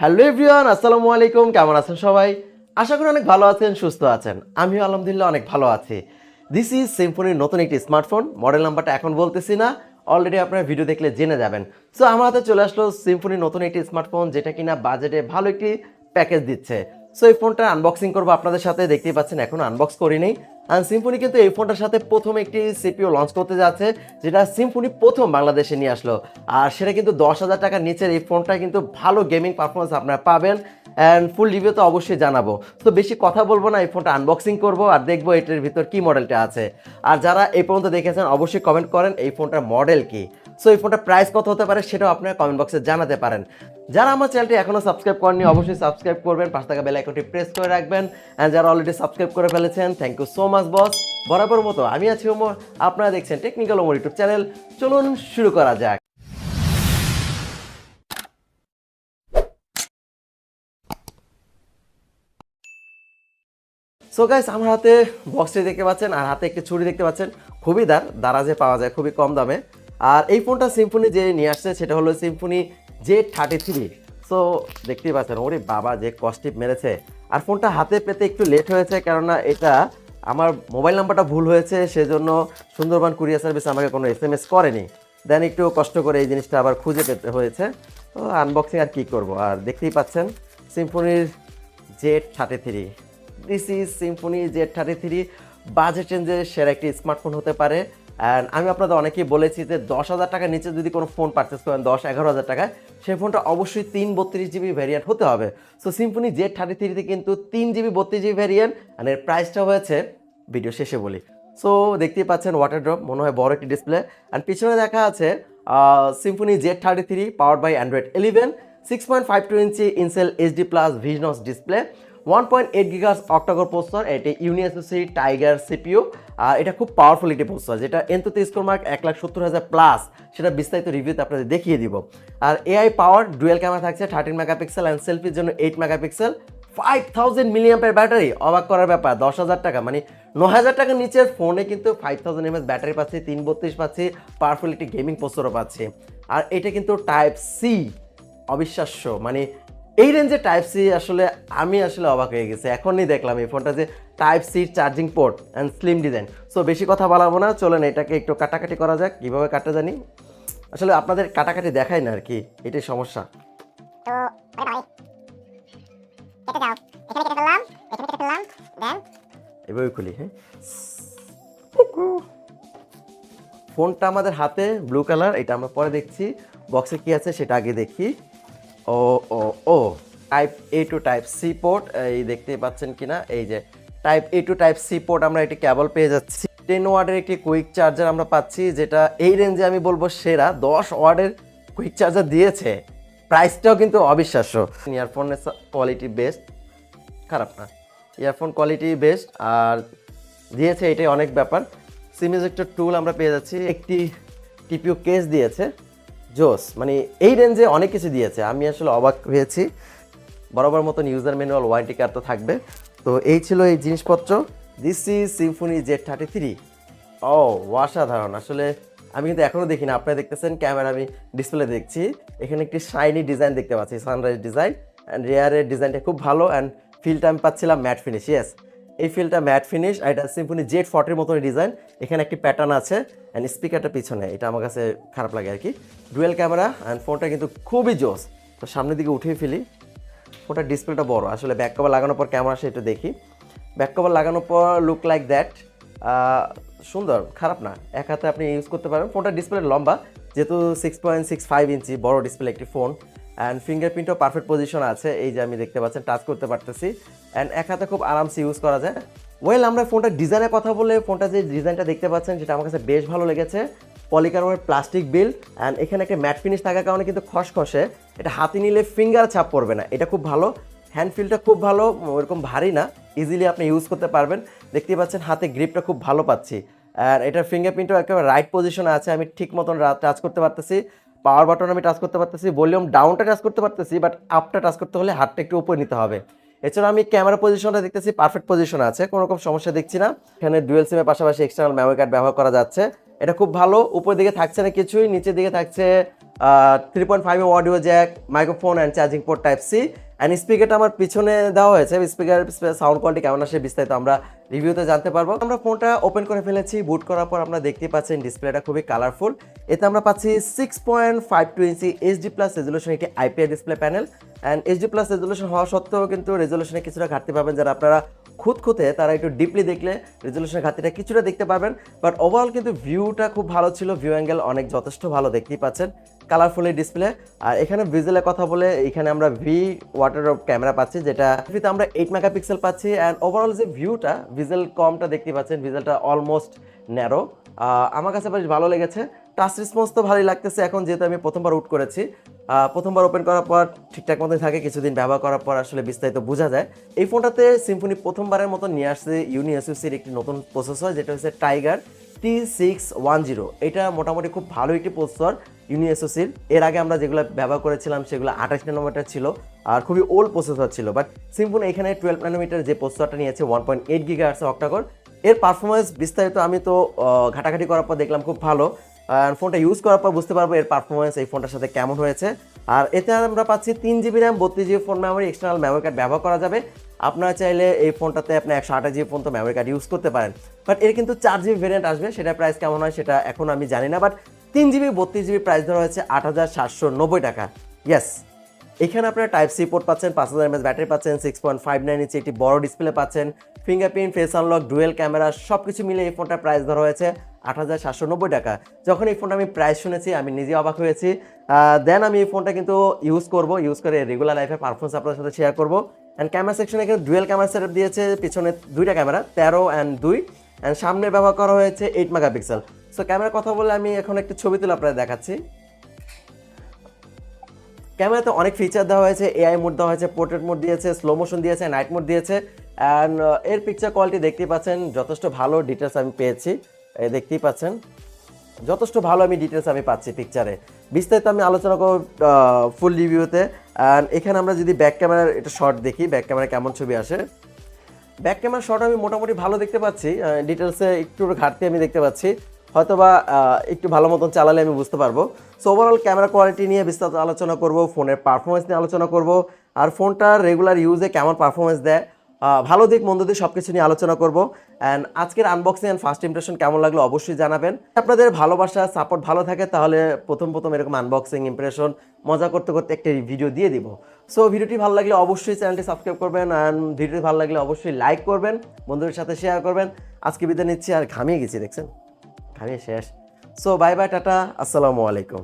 Hello everyone, আসসালামু আলাইকুম। কেমন আছেন সবাই? আশা করি অনেক ভালো আছেন, সুস্থ আছেন। আমিও আলহামদুলিল্লাহ অনেক ভালো আছি। দিস ইজ সিম্ফনির নতুন একটি স্মার্টফোন। মডেল নাম্বারটা এখন বলতেছি না, অলরেডি আপনারা ভিডিও দেখলে জেনে যাবেন। সো আমার হাতে চলে আসলো সিম্ফনির নতুন একটি স্মার্টফোন, যেটা কিনা বাজেটে ভালো একটি প্যাকেজ দিচ্ছে। সো এই ফোনটা আনবক্সিং করবো আপনাদের সাথে। দেখতেই পাচ্ছেন এখনো আনবক্স করিনি। আর সিম্ফনি কিন্তু এই ফোনটার সাথে প্রথম একটি সিপিইউ লঞ্চ করতে যাচ্ছে, যেটা সিম্ফনি প্রথম বাংলাদেশে নিয়ে আসলো। আর সেটা কিন্তু 10,000 টাকার নিচের এই ফোনটা কিন্তু ভালো গেমিং পারফরমেন্স আপনারা পাবেন। অ্যান্ড ফুল রিভিউ তো অবশ্যই জানাবো। তো বেশি কথা বলবো না, এই ফোনটা আনবক্সিং করবো আর দেখবো এটার ভিতর কি মডেলটা আছে। আর যারা এই পর্যন্ত দেখেছেন অবশ্যই কমেন্ট করেন এই ফোনটার মডেল কি। সো এই ফোনটার প্রাইস কত হতে পারে সেটাও আপনারা কমেন্ট বক্সে জানাতে পারেন। যারা আমার চ্যানেলটি এখনও সাবস্ক্রাইব করেননি অবশ্যই সাবস্ক্রাইব করবেন, পাশে থাকা বেল আইকনটি প্রেস করে রাখবেন। অ্যান্ড যারা অলরেডি সাবস্ক্রাইব করে ফেলেছেন থ্যাংক ইউ সো মাচ বস। বরাবর মতো আমি আছি ওমর, আপনারা দেখছেন টেকনিক্যাল ওমর ইউটিউব চ্যানেল। চলুন শুরু করা যাক। সো গাইস, আমার হাতে বক্সটি দেখতে পাচ্ছেন আর হাতে একটি ছুরি দেখতে পাচ্ছেন। খুবই দারাজে পাওয়া যায় খুবই কম দামে। আর এই ফোনটা সিম্ফনি যে নিয়ে আসছে সেটা হলো সিম্ফনি Z33। সো দেখতেই পাচ্ছেন, ওরে বাবা যে কস্টিপ মেরেছে। আর ফোনটা হাতে পেতে একটু লেট হয়েছে, কেননা এটা আমার মোবাইল নাম্বারটা ভুল হয়েছে, সেজন্য সুন্দরবন কুরিয়ার সার্ভিস আমাকে কোনো SMS করেনি। দেন একটু কষ্ট করে এই জিনিসটা আবার খুঁজে পেতে হয়েছে। তো আনবক্সিং আর কি করব। আর দেখতেই পাচ্ছেন সিম্ফনির Z33। This is Symphony Z33। Budget রেঞ্জে সেরা একটি স্মার্টফোন হতে পারে। অ্যান্ড আমি আপনাদের অনেকেই বলেছি যে 10,000 টাকার নিচে যদি কোনো ফোন পারচেস করেন 10-11,000 টাকায়, সেই ফোনটা অবশ্যই 332GB ভ্যারিয়েন্ট হতে হবে। সো সিম্ফনি Z33তে কিন্তু 3GB 32GB ভ্যারিয়েন্ট, আর এর প্রাইসটা হয়েছে ভিডিও শেষে বলি। সো দেখতেই পাচ্ছেন ওয়াটার ড্রপ, মনে হয় বড় একটি ডিসপ্লে। অ্যান্ড পিছনে দেখা আছে Symphony Z33 powered by Android 11, 6.52 inch in cell HD plus visions display, 1.8 GHz Octa-Core processor, এটি ইউনিএসওসি টাইগার সিপিইউ। আর এটা খুব পাওয়ারফুল একটি প্রসেসর, যেটা এনতোতে স্কোর মার্ক 1,70,000 প্লাস, সেটা বিস্তারিত রিভিউতে আপনাদের দেখিয়ে দিব। আর এআই পাওয়ার ডুয়েল ক্যামেরা থাকছে 13 মেগাপিক্সেল, অ্যান্ড সেলফির জন্য 8 মেগাপিক্সেল, 5000 মিলিঅ্যাম্পের ব্যাটারি। অবাক করার ব্যাপার, 10,000 টাকা মানে 9,000 টাকার নিচের ফোনে কিন্তু 5000 mAh ব্যাটারি পাচ্ছি, 332 পাচ্ছি, পাওয়ারফুল একটি গেমিং প্রসেসরও পাচ্ছি। আর এটা কিন্তু টাইপ সি, অবিশ্বাস্য। মানে এই রেঞ্জে টাইপ সি আসলে আমি অবাক হয়ে গেছি, এখনই দেখলাম এই ফোনটা যে type C charging port and slim design. So বেশি কথা বলাবো না, চলেন এটাকে একটু কাটাকাটি করা যাক। কীভাবে কাটা জানি, আসলে আপনাদের কাটাকাটি দেখায় না আর কি, এটাই সমস্যা। এভাবে খুলি। হ্যাঁ, ফোনটা আমাদের হাতে ব্লু কালার, এটা আমরা পরে দেখছি। বক্সে কি আছে সেটা আগে দেখি। ও ও ও type A to type C port, এই দেখতেই পাচ্ছেন কিনা, এই যে type A to type C port, আমরা এটি কেবল পেয়ে যাচ্ছি। 10 ওয়াটের একটি কুইক চার্জার আমরা পাচ্ছি, যেটা এই রেঞ্জে আমি বলবো সেরা। 10 ওয়াটের কুইক চার্জার দিয়েছে, প্রাইসটাও কিন্তু অবিশ্বাস্য। ইয়ারফোনের কোয়ালিটি বেস্ট, খারাপ না, ইয়ারফোন কোয়ালিটি বেস্ট। আর দিয়েছে এটাই অনেক ব্যাপার। সিম ইজেক্টর টুল আমরা পেয়ে যাচ্ছি, একটি টিপিও কেস দিয়েছে, জোস। মানে এই রেঞ্জে অনেক কিছু দিয়েছে, আমি আসলে অবাক হয়েছি। বরাবর মতন ইউজার ম্যানুয়াল, ওয়ারেন্টি কার্ড তো থাকবে। তো এই ছিল এই জিনিসপত্র। This is Symphony Z33। ও অসাধারণ, আসলে আমি কিন্তু এখনও দেখি না, আপনারা দেখতেছেন ক্যামেরা, আমি ডিসপ্লে দেখছি। এখানে একটি শাইনি ডিজাইন দেখতে পাচ্ছি, সানরাইজ ডিজাইন। অ্যান্ড রেয়ারের ডিজাইনটা খুব ভালো। অ্যান্ড ফিলটা আমি পাচ্ছিলাম ম্যাট ফিনিশ। ইয়েস, এই ফিলটা ম্যাট ফিনিশ। আর এটা সিম্ফনি Z40 মতন ডিজাইন। এখানে একটি প্যাটার্ন আছে, অ্যান্ড স্পিকারটা পিছনে, এটা আমার কাছে খারাপ লাগে আর কি। ডুয়েল ক্যামেরা, অ্যান্ড ফোনটা কিন্তু খুবই জোস। তো সামনের দিকে উঠিয়ে ফেলি। ফোনটার ডিসপ্লেটা বড়, আসলে ব্যাক কভার লাগানোর পর কেমন আসে একটু দেখি। ব্যাক কভার লাগানোর পর লুক লাইক দ্যাট, সুন্দর, খারাপ না। এক হাতে আপনি ইউজ করতে পারেন। ফোনটার ডিসপ্লে লম্বা, যেহেতু 6.65 ইঞ্চি বড় ডিসপ্লে একটি ফোন। অ্যান্ড ফিঙ্গারপ্রিন্টও পারফেক্ট পজিশন আছে, এই যে আমি দেখতে পাচ্ছেন টাচ করতে পারতেছি। অ্যান্ড এক হাতে খুব আরামসে ইউজ করা যায়। ওয়েল, আমরা ফোনটার ডিজাইনের কথা বলে, ফোনটা যে ডিজাইনটা দেখতে পাচ্ছেন যেটা আমার কাছে বেশ ভালো লেগেছে। পলিকার্বনের প্লাস্টিক বিল্ড, অ্যান্ড এখানে একটা ম্যাট ফিনিশ থাকার কারণে কিন্তু খসখসে, এটা হাতে নিলে ফিঙ্গার ছাপ পড়বে না, এটা খুব ভালো। হ্যান্ড ফিলটা খুব ভালো, ওরকম ভারী না, ইজিলি আপনি ইউজ করতে পারবেন। দেখতেই পাচ্ছেন হাতে গ্রিপটা খুব ভালো পাচ্ছি। আর এটার ফিঙ্গারপ্রিন্টও একেবারে রাইট পজিশনে আছে, আমি ঠিক মতন টাচ করতে পারতেছি। পাওয়ার বাটন আমি টাচ করতে পারতেছি, ভলিউম ডাউনটা টাচ করতে পারতেছি, বাট আপটা টাচ করতে হলে হাতটা একটু উপরে নিতে হবে। এছাড়া আমি ক্যামেরা পজিশনটা দেখতেছি পারফেক্ট পজিশন আছে, কোনো রকম সমস্যা দেখছি না। এখানে ডুয়েল সিমের পাশাপাশি এক্সটার্নাল মেমোরি কার্ড ব্যবহার করা যাচ্ছে, এটা খুব ভালো। উপরের দিকে থাকছে না কিছুই, নিচের দিকে থাকছে 3.5 audio jack, microphone and charging port type C. And স্পিকারটা আমার পিছনে দেওয়া হয়েছে, স্পিকার সাউন্ড কোয়ালিটি কেমন আসে বিস্তারিত আমরা রিভিউতে জানতে পারবো। আমরা ফোনটা ওপেন করে ফেলেছি, বুট করার পর আমরা দেখতে পাচ্ছেন ডিসপ্লেটা খুবই কালারফুল। এতে আমরা পাচ্ছি 6.52 ইঞ্চি এইচডি প্লাস রেজুলেশন একটি IPS display panel. And HD plus resolution হওয়া সত্ত্বেও কিন্তু রেজুলেশনে কিছুটা ঘাটতি পাবেন, যারা আপনারা খুঁতে তারা একটু ডিপলি দেখলে রেজুলেশনের ঘাটতিটা কিছুটা দেখতে পাবেন। বাট ওভারঅল কিন্তু ভিউটা খুব ভালো ছিল, ভিউ অ্যাঙ্গেল অনেক যথেষ্ট ভালো, দেখতেই পাচ্ছেন কালারফুল এই ডিসপ্লে। আর এখানে ভিজুয়ালের কথা বলে এখানে আমরা ভি ওয়াটার ক্যামেরা পাচ্ছি, যেটা আমরা 8 মেগাপিক্সেল পাচ্ছি। অ্যান্ড ওভারঅল যে ভিউটা ভিজুয়াল কমটা দেখতে পাচ্ছেন, ভিজুয়ালটা অলমোস্ট ন্যারো, আমার কাছে বেশ ভালো লেগেছে। টাচ রেসপন্স তো ভালোই লাগতেছে। এখন যেহেতু আমি প্রথমবার আউট করেছি, প্রথমবার ওপেন করার পর ঠিকঠাক মতোই থাকে, কিছুদিন ব্যবহার করার পর আসলে বিস্তারিত বোঝা যায়। এই ফোনটাতে সিম্ফনি প্রথমবারের মতো নিয়ে আসছে ইউনিএসওসির একটি নতুন প্রসেসর, যেটা হচ্ছে টাইগার T610। এটা মোটামুটি খুব ভালো একটি প্রসেসর ইউনিএসওসির। এর আগে আমরা যেগুলো ব্যবহার করেছিলাম সেগুলো 28 ন্যানোমিটার ছিল আর খুবই ওল্ড প্রসেসর ছিল। বাট সিম্ফনি এখানে 12 ন্যানোমিটার যে প্রসেসরটা নিয়েছে 1.8 GHz অক্টাকোর। এর পারফরমেন্স বিস্তারিত আমি তো ঘাটাঘাটি করার পর দেখলাম খুব ভালো। ফোনটা ইউজ করার পর বুঝতে পারবো এর পারফরমেন্স এই ফোনটার সাথে কেমন হয়েছে। আর এতে আমরা পাচ্ছি 3GB RAM, 32GB phone memory, external memory card ব্যবহার করা যাবে। আপনারা চাইলে এই ফোনটাতে আপনি 128GB পর্যন্ত মেমোরি কার্ড ইউজ করতে পারেন। বাট এর কিন্তু 4GB ভেরিয়েন্ট আসবে, সেটা প্রাইস কেমন হয় সেটা এখন আমি জানি না। বাট 3GB 32GB প্রাইস ধরা হয়েছে 8,790 টাকা। ইয়েস, এখানে আপনারা টাইপ সি পোর্ট পাচ্ছেন, 5000 mAh ব্যাটারি পাচ্ছেন, 6.59 ইঞ্চি একটি বড় ডিসপ্লে পাচ্ছেন, fingerprint, face unlock, dual camera সব কিছু মিলে এই ফোনটার প্রাইস ধরা হয়েছে 8,790 টাকা। যখন এই ফোনটা আমি প্রাইস শুনেছি আমি নিজে অবাক হয়েছি। দেন আমি এই ফোনটা কিন্তু ইউজ করে রেগুলার লাইফে পারফরমেন্স আপনাদের সাথে শেয়ার করবো। অ্যান্ড ক্যামেরা সেকশনে এখানে ডুয়েল ক্যামেরা সেটআপ দিয়েছে, পিছনে 2টা ক্যামেরা 13 and 2, অ্যান্ড সামনে ব্যবহার করা হয়েছে 8 মেগাপিক্সেল। সো ক্যামেরার কথা বলে আমি এখন একটু ছবি তুলে আপনাদের দেখাচ্ছি। ক্যামেরাতে অনেক ফিচার দেওয়া হয়েছে, এআই মোড দেওয়া হয়েছে, পোর্ট্রেট মোড দিয়েছে, স্লো মোশন দিয়েছে, নাইট মোড দিয়েছে। অ্যান্ড এর পিকচার কোয়ালিটি দেখতেই পাচ্ছেন যথেষ্ট ভালো ডিটেলস আমি পেয়েছি, দেখতেই পাচ্ছেন যথেষ্ট ভালো ডিটেলস আমি পাচ্ছি পিকচারে। বিস্তারিত আমি আলোচনা করব ফুল রিভিউতে। অ্যান্ড এখানে আমরা যদি ব্যাক ক্যামেরার এটা শর্ট দেখি, ব্যাক ক্যামেরা কেমন ছবি আসে। ব্যাক ক্যামেরার শর্ট আমি মোটামুটি ভালো দেখতে পাচ্ছি, ডিটেলসে একটু ঘাটতি আমি দেখতে পাচ্ছি, হয়তোবা একটু ভালো মতন চালালে আমি বুঝতে পারবো। সো ওভারঅল ক্যামেরা কোয়ালিটি নিয়ে বিস্তারিত আলোচনা করব, ফোনের পারফরমেন্স নিয়ে আলোচনা করব, আর ফোনটার রেগুলার ইউজে কেমন পারফরমেন্স দেয়, ভালো দিক মন্দ দিক সব কিছু নিয়ে আলোচনা করব। অ্যান্ড আজকের আনবক্সিং অ্যান্ড ফার্স্ট ইমপ্রেশন কেমন লাগলো অবশ্যই জানাবেন। আপনাদের ভালোবাসা সাপোর্ট ভালো থাকে তাহলে প্রথম এরকম আনবক্সিং ইমপ্রেশন মজা করতে করতে একটা ভিডিও দিয়ে দিব। সো ভিডিওটি ভালো লাগলে অবশ্যই চ্যানেলটি সাবস্ক্রাইব করবেন, অ্যান্ড ভিডিওটি ভালো লাগলে অবশ্যই লাইক করবেন, বন্ধুদের সাথে শেয়ার করবেন। আজকে বিদায় নিচ্ছি, আর ঘামিয়ে গেছি দেখছেন, ঘামিয়ে শেষ। সো বাই বাই, টাটা, আসসালামু আলাইকুম।